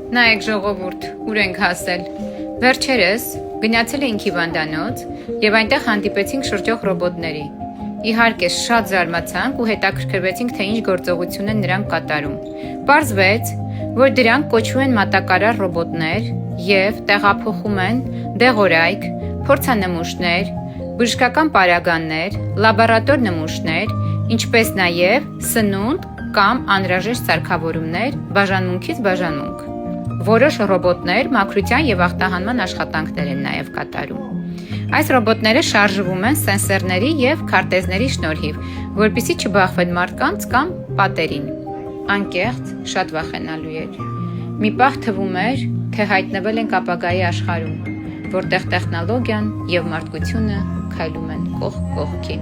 Նայեք ժողովուրդ, ուր ենք հասել։ Վերջերս գնացել էինք հիվանդանոց եւ այնտեղ հանդիպեցինք շրջող ռոբոտների։ Իհարկե շատ զարմացանք ու հետաքրքրվեցինք, թե ինչ գործողություն են նրանք կատարում։ Պարզվեց, որ դրանք կոչվում են մատակարար ռոբոտներ եւ տեղափոխում են դեղորայք, փորձանմուշներ, բժշկական պարագաներ, լաբորատոր նմուշներ, ինչպես նաեւ սնունդ կամ անհրաժեշտ սարքավորումներ բաժանմունքից բաժանմունք։ Որոշ ռոբոտներ մաքրության եւ ախտահանման աշխատանքներ են նաեւ կատարում։ Այս ռոբոտները շարժվում են սենսորների եւ քարտեզների շնորհիվ, որպեսզի չբախվեն մարդկանց կամ պատերին։ Անկեղծ շատ վախենալու էր։ Մի պահ թվում էր, թե հայտնվել ենք ապագայի աշխարհում, որտեղ տեխնոլոգիան եւ մարդկությունը քայլում են կողք կողքի։